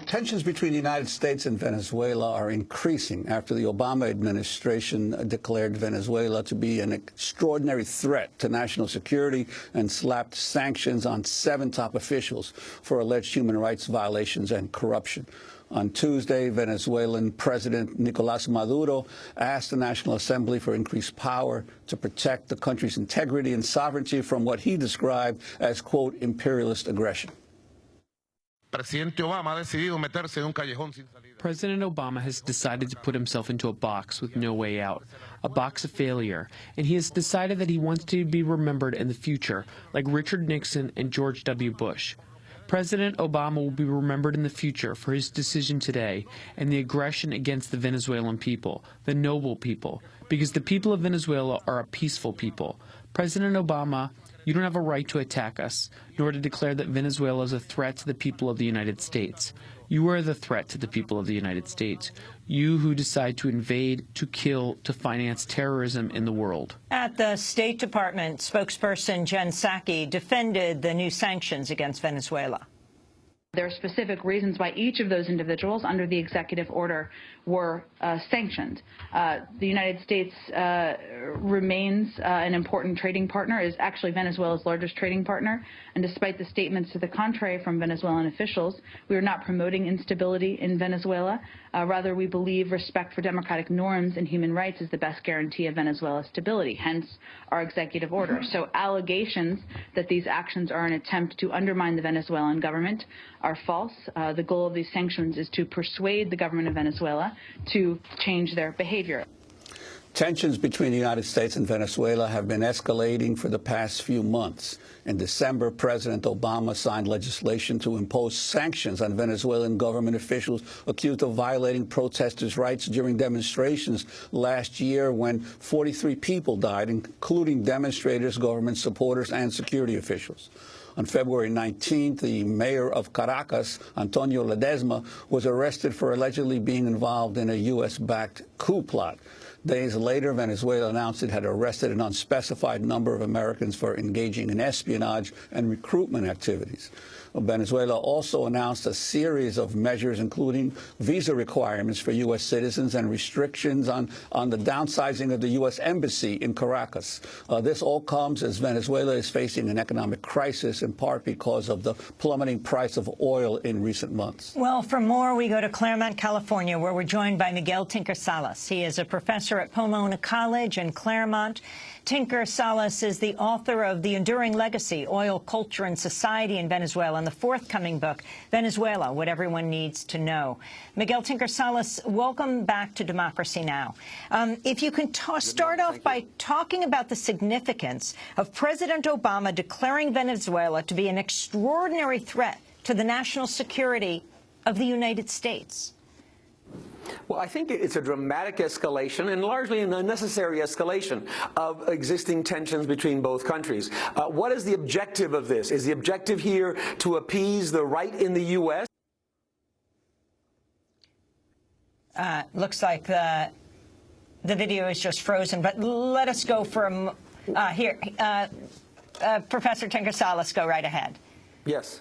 Tensions between the United States and Venezuela are increasing after the Obama administration declared Venezuela to be an extraordinary threat to national security and slapped sanctions on 7 top officials for alleged human rights violations and corruption. On Tuesday, Venezuelan President Nicolás Maduro asked the National Assembly for increased power to protect the country's integrity and sovereignty from what he described as, quote, imperialist aggression. President Obama has decided to put himself into a box with no way out, a box of failure, and he has decided that he wants to be remembered in the future, like Richard Nixon and George W. Bush. President Obama will be remembered in the future for his decision today and the aggression against the Venezuelan people, the noble people, because the people of Venezuela are a peaceful people. President Obama, you don't have a right to attack us, nor to declare that Venezuela is a threat to the people of the United States. You are the threat to the people of the United States. You who decide to invade, to kill, to finance terrorism in the world. At the State Department, spokesperson Jen Psaki defended the new sanctions against Venezuela. There are specific reasons why each of those individuals under the executive order were sanctioned. The United States remains an important trading partner, is actually Venezuela's largest trading partner, and despite the statements to the contrary from Venezuelan officials, we are not promoting instability in Venezuela. Rather, we believe respect for democratic norms and human rights is the best guarantee of Venezuela's stability, hence our executive order. So allegations that these actions are an attempt to undermine the Venezuelan government are false. The goal of these sanctions is to persuade the government of Venezuela to change their behavior. Tensions between the United States and Venezuela have been escalating for the past few months. In December, President Obama signed legislation to impose sanctions on Venezuelan government officials accused of violating protesters' rights during demonstrations last year when 43 people died, including demonstrators, government supporters, and security officials. On February 19th, the mayor of Caracas, Antonio Ledesma, was arrested for allegedly being involved in a U.S.-backed coup plot. Days later, Venezuela announced it had arrested an unspecified number of Americans for engaging in espionage and recruitment activities. Venezuela also announced a series of measures, including visa requirements for U.S. citizens and restrictions on the downsizing of the U.S. embassy in Caracas. This all comes as Venezuela is facing an economic crisis, in part because of the plummeting price of oil in recent months. Well, for more, we go to Claremont, California, where we're joined by Miguel Tinker Salas. He is a professor at Pomona College in Claremont. Tinker Salas is the author of The Enduring Legacy, Oil, Culture, and Society in Venezuela, and the forthcoming book, Venezuela, What Everyone Needs to Know. Miguel Tinker Salas, welcome back to Democracy Now! If you can start off by talking about the significance of President Obama declaring Venezuela to be an extraordinary threat to the national security of the United States. Well, I think it's a dramatic escalation and largely an unnecessary escalation of existing tensions between both countries. What is the objective of this? Is the objective here to appease the right in the U.S.? Looks like the video is just frozen, but let us go for Professor Tinker Salas, go right ahead. Yes.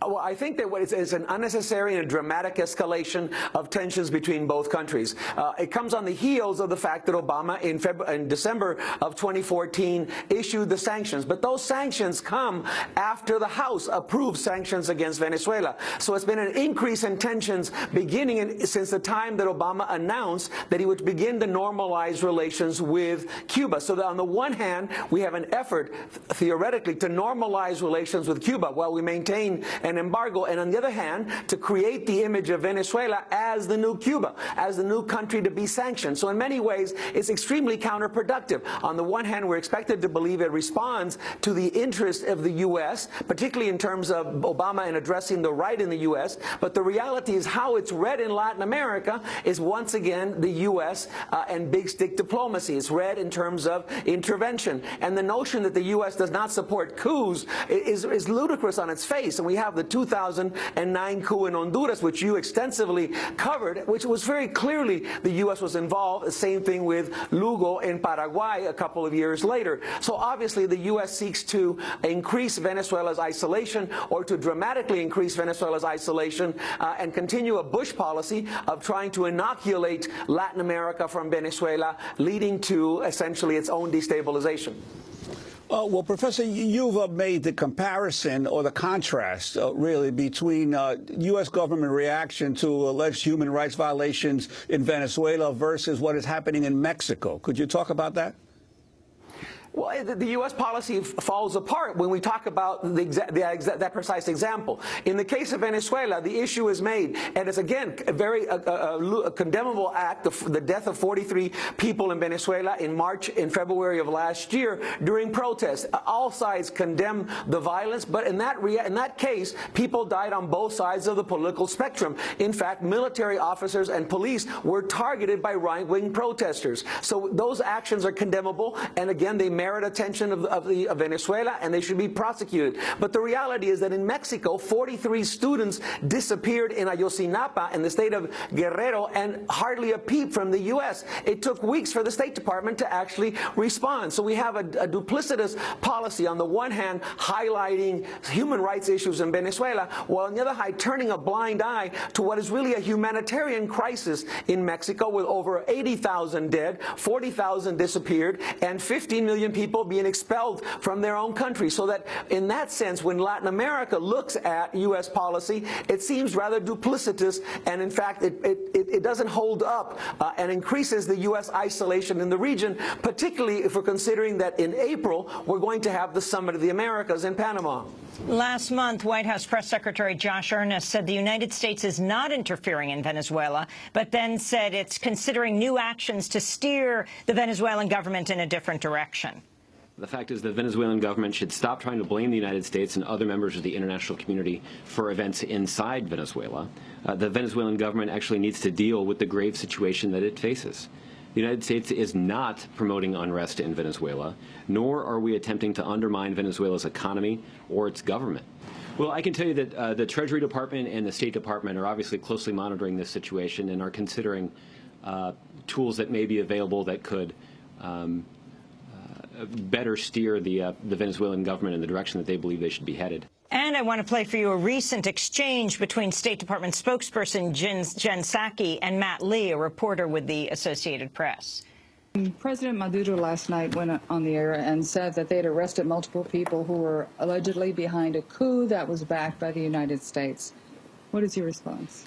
Well, I think that it's an unnecessary and dramatic escalation of tensions between both countries. It comes on the heels of the fact that Obama in December of 2014 issued the sanctions. But those sanctions come after the House approved sanctions against Venezuela. So it's been an increase in tensions beginning since the time that Obama announced that he would begin to normalize relations with Cuba. So that on the one hand, we have an effort, theoretically, to normalize relations with Cuba while we maintain an embargo, and on the other hand, to create the image of Venezuela as the new Cuba, as the new country to be sanctioned. So in many ways, it's extremely counterproductive. On the one hand, we're expected to believe it responds to the interest of the U.S., particularly in terms of Obama in addressing the right in the U.S., but the reality is how it's read in Latin America is once again the U.S. And big stick diplomacy. It's read in terms of intervention. And the notion that the U.S. does not support coups is ludicrous on its face. And we we have the 2009 coup in Honduras, which you extensively covered, which was very clearly the U.S. was involved. The same thing with Lugo in Paraguay a couple of years later. So obviously the U.S. seeks to increase Venezuela's isolation, or to dramatically increase Venezuela's isolation, and continue a Bush policy of trying to inoculate Latin America from Venezuela, leading to essentially its own destabilization. Well, Professor, you've made the comparison or the contrast, really, between U.S. government reaction to alleged human rights violations in Venezuela versus what is happening in Mexico. Could you talk about that? Well, the U.S. policy falls apart when we talk about that precise example. In the case of Venezuela, the issue is made, and it's, again, a very condemnable act, the death of 43 people in Venezuela in February of last year during protests. All sides condemn the violence, but in that case, people died on both sides of the political spectrum. In fact, military officers and police were targeted by right-wing protesters. So those actions are condemnable, and again, they merit attention of Venezuela, and they should be prosecuted. But the reality is that in Mexico, 43 students disappeared in Ayotzinapa in the state of Guerrero, and hardly a peep from the U.S. It took weeks for the State Department to actually respond. So we have a duplicitous policy, on the one hand highlighting human rights issues in Venezuela, while on the other hand turning a blind eye to what is really a humanitarian crisis in Mexico, with over 80,000 dead, 40,000 disappeared, and 15 million people being expelled from their own country. So that in that sense, when Latin America looks at U.S. policy, it seems rather duplicitous, and in fact it doesn't hold up and increases the U.S. isolation in the region, particularly if we're considering that in April we're going to have the Summit of the Americas in Panama. Last month, White House Press Secretary Josh Earnest said the United States is not interfering in Venezuela, but then said it's considering new actions to steer the Venezuelan government in a different direction. The fact is the Venezuelan government should stop trying to blame the United States and other members of the international community for events inside Venezuela. The Venezuelan government actually needs to deal with the grave situation that it faces. The United States is not promoting unrest in Venezuela, nor are we attempting to undermine Venezuela's economy or its government. Well, I can tell you that the Treasury Department and the State Department are obviously closely monitoring this situation and are considering tools that may be available that could better steer the Venezuelan government in the direction that they believe they should be headed. And I want to play for you a recent exchange between State Department spokesperson Jen Psaki and Matt Lee, a reporter with the Associated Press. President Maduro last night went on the air and said that they had arrested multiple people who were allegedly behind a coup that was backed by the United States. What is your response?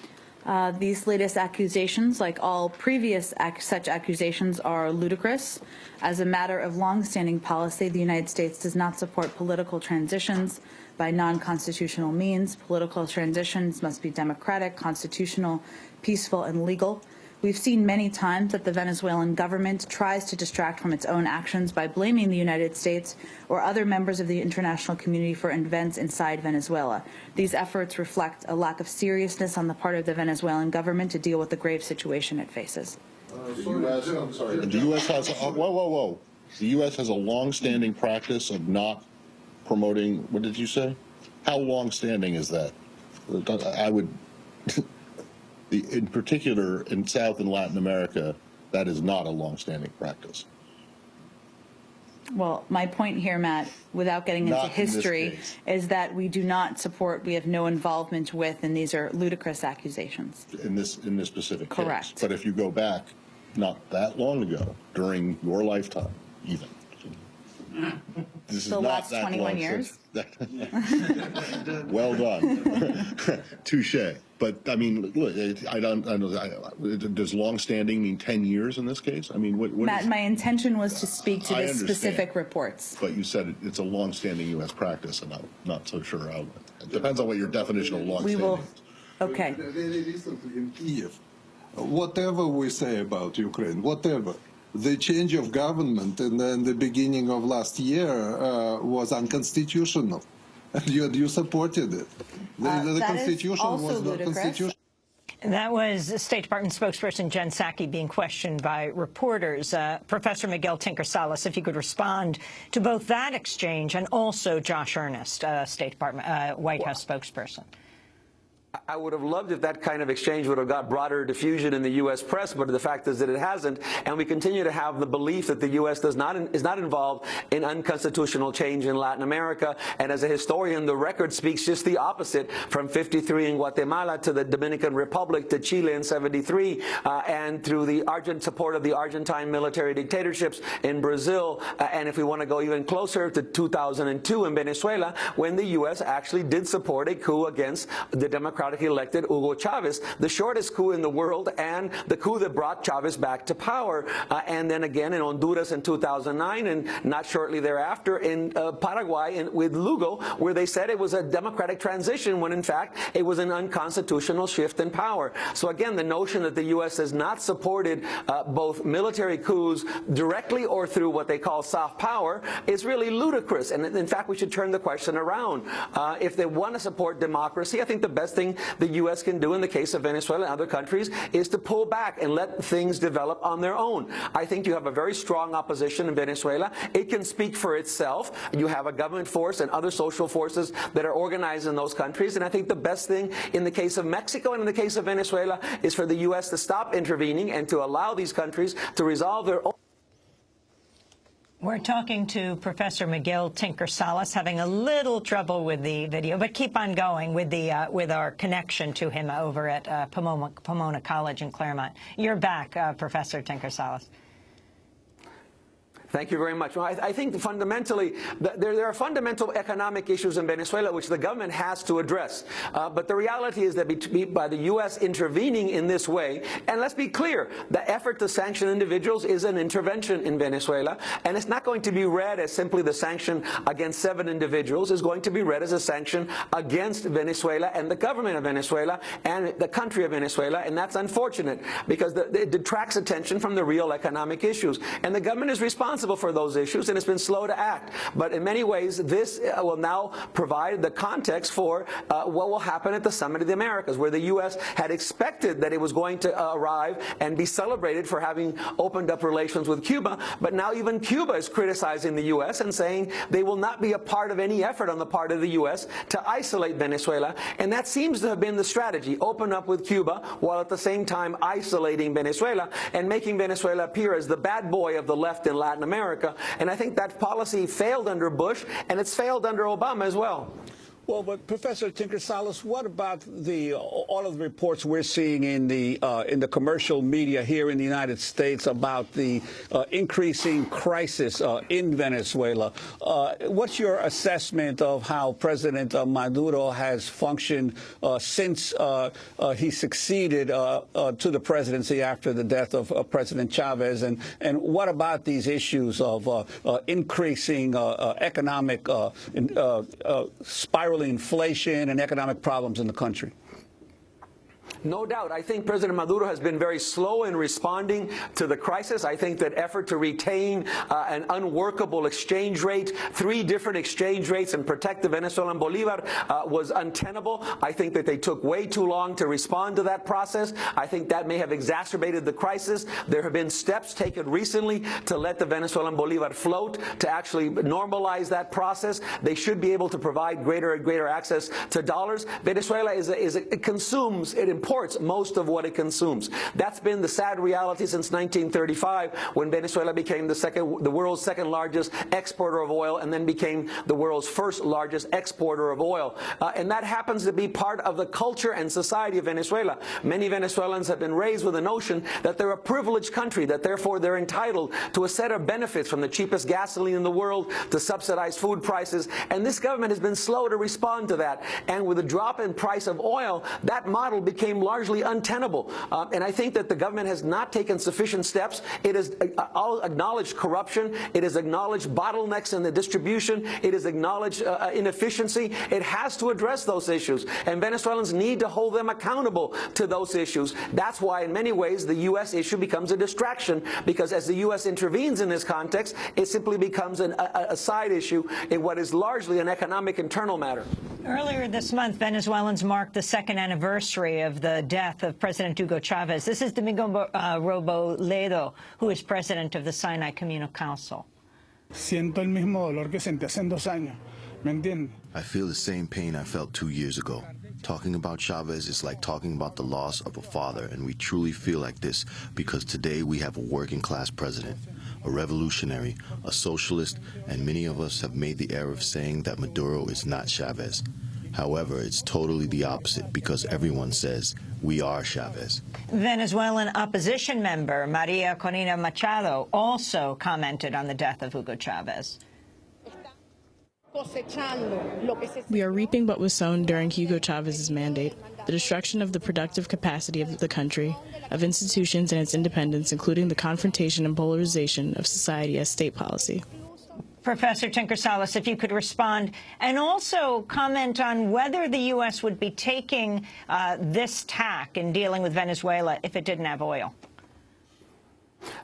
These latest accusations, like all previous such accusations, are ludicrous. As a matter of long-standing policy, the United States does not support political transitions by non-constitutional means. Political transitions must be democratic, constitutional, peaceful, and legal. We've seen many times that the Venezuelan government tries to distract from its own actions by blaming the United States or other members of the international community for events inside Venezuela. These efforts reflect a lack of seriousness on the part of the Venezuelan government to deal with the grave situation it faces. The U.S. has The U.S. has a long-standing practice of not promoting. What did you say? How long-standing is that? I would. In particular, in South and Latin America, that is not a long-standing practice. Well, my point here, Matt, without getting into history, is that we do not support, we have no involvement with, and these are ludicrous accusations. In this specific case. Correct. But if you go back not that long ago, during your lifetime, even. This is The not last that 21 long years? Well done. Touche. But, I mean, look, I don't know. Does long-standing mean 10 years in this case? I mean, what Matt, my intention was to speak to the specific reports. But you said it's a long-standing U.S. practice, and I'm not so sure how. It depends on what your definition of long-standing is. Okay. Very recently in Kiev, whatever we say about Ukraine, whatever, the change of government in the beginning of last year was unconstitutional. And you supported it. The Constitution was not constitutional. And that was State Department spokesperson Jen Psaki being questioned by reporters. Professor Miguel Tinker-Salas, if you could respond to both that exchange and also Josh Earnest, State Department White House spokesperson. I would have loved if that kind of exchange would have got broader diffusion in the U.S. press, but the fact is that it hasn't, and we continue to have the belief that the U.S. is not involved in unconstitutional change in Latin America. And as a historian, the record speaks just the opposite, from 53 in Guatemala to the Dominican Republic to Chile in 73, and through the support of the Argentine military dictatorships in Brazil, and if we want to go even closer to 2002 in Venezuela, when the U.S. actually did support a coup against the democratically elected Hugo Chavez, the shortest coup in the world and the coup that brought Chavez back to power. And then again in Honduras in 2009, and not shortly thereafter in Paraguay with Lugo, where they said it was a democratic transition when in fact it was an unconstitutional shift in power. So again, the notion that the U.S. has not supported both military coups directly or through what they call soft power is really ludicrous. And in fact, we should turn the question around. If they want to support democracy, I think the best thing the U.S. can do in the case of Venezuela and other countries is to pull back and let things develop on their own. I think you have a very strong opposition in Venezuela. It can speak for itself. You have a government force and other social forces that are organized in those countries. And I think the best thing in the case of Mexico and in the case of Venezuela is for the U.S. to stop intervening and to allow these countries to resolve their own. We're talking to Professor Miguel Tinker-Salas, having a little trouble with the video, but keep on going with the with our connection to him over at Pomona College in Claremont. You're back, Professor Tinker-Salas. Thank you very much. Well, I think fundamentally, there are fundamental economic issues in Venezuela which the government has to address. But the reality is that by the U.S. intervening in this way, and let's be clear, the effort to sanction individuals is an intervention in Venezuela, and it's not going to be read as simply the sanction against 7 individuals. It's going to be read as a sanction against Venezuela and the government of Venezuela and the country of Venezuela, and that's unfortunate because it detracts attention from the real economic issues. And the government is responsible for those issues, and it's been slow to act. But in many ways, this will now provide the context for what will happen at the Summit of the Americas, where the U.S. had expected that it was going to arrive and be celebrated for having opened up relations with Cuba. But now even Cuba is criticizing the U.S. and saying they will not be a part of any effort on the part of the U.S. to isolate Venezuela. And that seems to have been the strategy: open up with Cuba while at the same time isolating Venezuela and making Venezuela appear as the bad boy of the left in Latin America. And I think that policy failed under Bush, and it's failed under Obama as well. Well, but Professor Tinker-Salas, what about all of the reports we're seeing in the commercial media here in the United States about the increasing crisis in Venezuela? What's your assessment of how President Maduro has functioned since he succeeded to the presidency after the death of President Chavez? And what about these issues of increasing economic spiraling inflation and economic problems in the country? No doubt. I think President Maduro has been very slow in responding to the crisis. I think that effort to retain an unworkable exchange rate, 3 different exchange rates, and protect the Venezuelan bolivar was untenable. I think that they took way too long to respond to that process. I think that may have exacerbated the crisis. There have been steps taken recently to let the Venezuelan bolivar float, to actually normalize that process. They should be able to provide greater and greater access to dollars. Venezuela it consumes, it imports most of what it consumes. That's been the sad reality since 1935, when Venezuela became the world's second largest exporter of oil, and then became the world's first largest exporter of oil. And that happens to be part of the culture and society of Venezuela. Many Venezuelans have been raised with the notion that they're a privileged country, that therefore they're entitled to a set of benefits, from the cheapest gasoline in the world to subsidized food prices. And this government has been slow to respond to that. And with a drop in price of oil, that model became largely untenable. And I think that the government has not taken sufficient steps. It has acknowledged corruption. It has acknowledged bottlenecks in the distribution. It has acknowledged inefficiency. It has to address those issues. And Venezuelans need to hold them accountable to those issues. That's why, in many ways, the U.S. issue becomes a distraction, because as the U.S. intervenes in this context, it simply becomes a side issue in what is largely an economic internal matter. Earlier this month, Venezuelans marked the 2nd anniversary of the death of President Hugo Chavez. This is Domingo Robledo, who is president of the Sinai Communal Council. Siento el mismo dolor que sentí hace 2 años. ¿Me entiende? I feel the same pain I felt 2 years ago. Talking about Chavez is like talking about the loss of a father, and we truly feel like this because today we have a working-class president, a revolutionary, a socialist, and many of us have made the error of saying that Maduro is not Chavez. However, it's totally the opposite because everyone says we are Chavez. Venezuelan opposition member Maria Corina Machado also commented on the death of Hugo Chavez. We are reaping what was sown during Hugo Chavez's mandate, the destruction of the productive capacity of the country, of institutions and its independence, including the confrontation and polarization of society as state policy. Professor Tinker Salas, if you could respond and also comment on whether the U.S. would be taking this tack in dealing with Venezuela if it didn't have oil.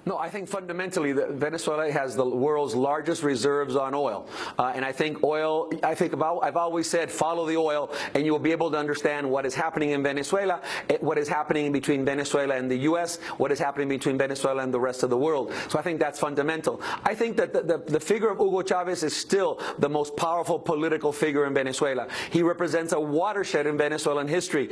No, I think fundamentally that Venezuela has the world's largest reserves on oil. And I think oil, I've always said, follow the oil, and you will be able to understand what is happening in Venezuela, what is happening between Venezuela and the U.S., what is happening between Venezuela and the rest of the world. So I think that's fundamental. I think that the figure of Hugo Chavez is still the most powerful political figure in Venezuela. He represents a watershed in Venezuelan history,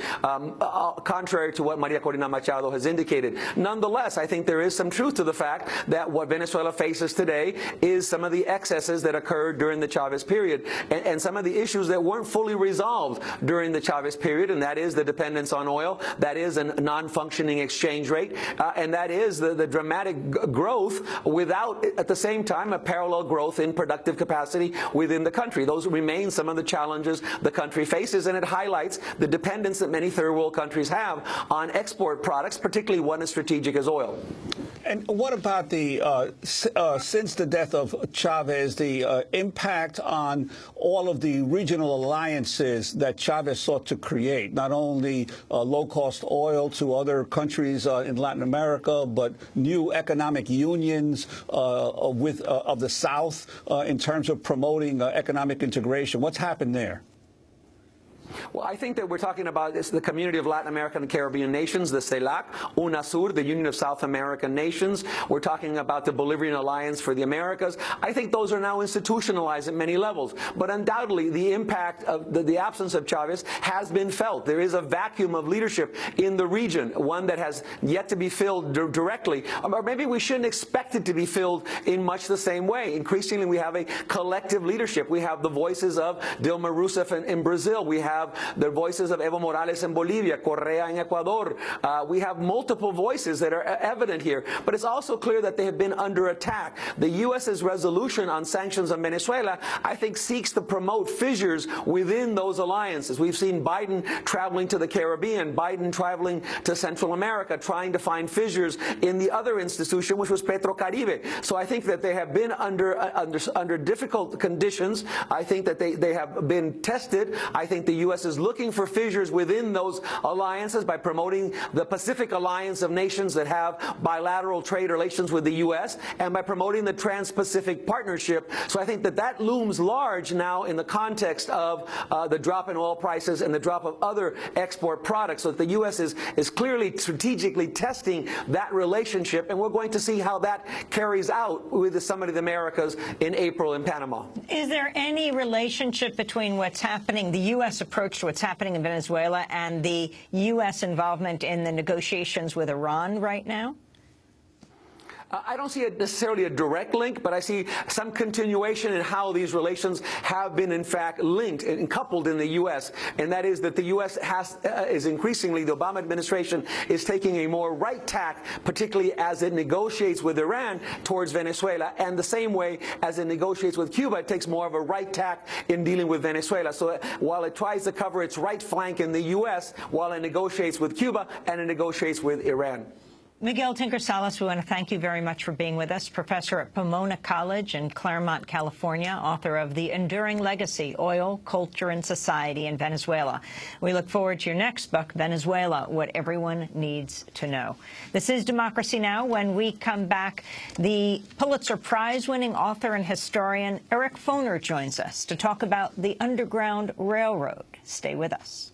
contrary to what Maria Corina Machado has indicated. Nonetheless, I think there is some truth to the fact that what Venezuela faces today is some of the excesses that occurred during the Chavez period and some of the issues that weren't fully resolved during the Chavez period, and that is the dependence on oil, that is a non-functioning exchange rate, and that is the dramatic growth without, at the same time, a parallel growth in productive capacity within the country. Those remain some of the challenges the country faces, and it highlights the dependence that many third world countries have on export products, particularly one as strategic as oil. And what about the, since the death of Chavez, the impact on all of the regional alliances that Chavez sought to create, not only low-cost oil to other countries in Latin America, but new economic unions of the South in terms of promoting economic integration? What's happened there? Well, I think that we're talking about the Community of Latin American and Caribbean Nations, the CELAC, UNASUR, the Union of South American Nations. We're talking about the Bolivarian Alliance for the Americas. I think those are now institutionalized at many levels. But undoubtedly, the impact of the absence of Chavez has been felt. There is a vacuum of leadership in the region, one that has yet to be filled directly. Or maybe we shouldn't expect it to be filled in much the same way. Increasingly, we have a collective leadership. We have the voices of Dilma Rousseff in Brazil. We have the voices of Evo Morales in Bolivia, Correa in Ecuador. We have multiple voices that are evident here, but it's also clear that they have been under attack. The U.S.'s resolution on sanctions on Venezuela, I think, seeks to promote fissures within those alliances. We've seen Biden traveling to the Caribbean, Biden traveling to Central America, trying to find fissures in the other institution, which was Petrocaribe. So I think that they have been under difficult conditions. I think that they have been tested. I think the U.S. is looking for fissures within those alliances by promoting the Pacific Alliance of nations that have bilateral trade relations with the U.S. and by promoting the Trans-Pacific Partnership. So I think that that looms large now in the context of the drop in oil prices and the drop of other export products. So that the U.S. is clearly strategically testing that relationship, and we're going to see how that carries out with the Summit of the Americas in April in Panama. Is there any relationship between what's happening, the U.S. approach to what's happening in Venezuela, and the U.S. involvement in the negotiations with Iran right now? I don't see necessarily a direct link, but I see some continuation in how these relations have been, in fact, linked and coupled in the U.S., and that is that the U.S. is increasingly, the Obama administration is taking a more right tack, particularly as it negotiates with Iran towards Venezuela, and the same way as it negotiates with Cuba, it takes more of a right tack in dealing with Venezuela. So while it tries to cover its right flank in the U.S., while it negotiates with Cuba and it negotiates with Iran. Miguel Tinker Salas, we want to thank you very much for being with us. Professor at Pomona College in Claremont, California, author of The Enduring Legacy, Oil, Culture, and Society in Venezuela. We look forward to your next book, Venezuela, What Everyone Needs to Know. This is Democracy Now! When we come back, the Pulitzer Prize-winning author and historian Eric Foner joins us to talk about the Underground Railroad. Stay with us.